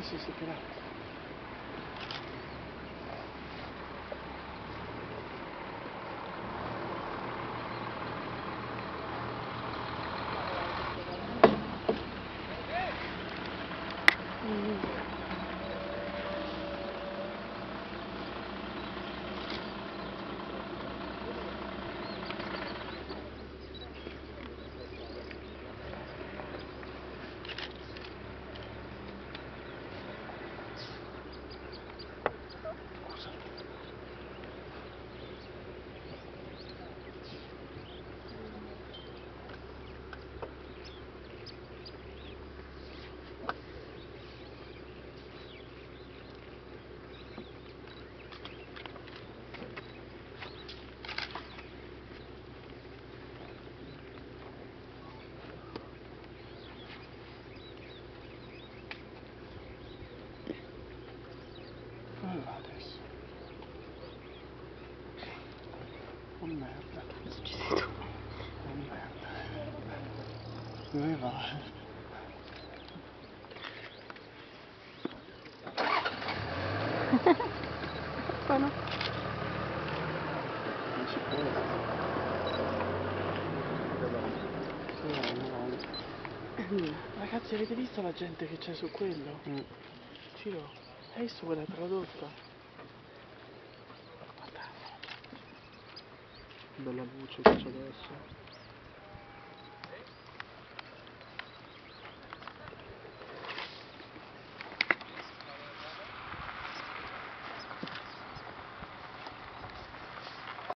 sì, sì, grazie. Dove va adesso? Oh merda. Oh merda. Dove va? Buono. Non ci credo. Ragazzi, avete visto la gente che c'è su quello? Ciro, hai visto quella tradotta? Guardate. Bella luce che c'è adesso.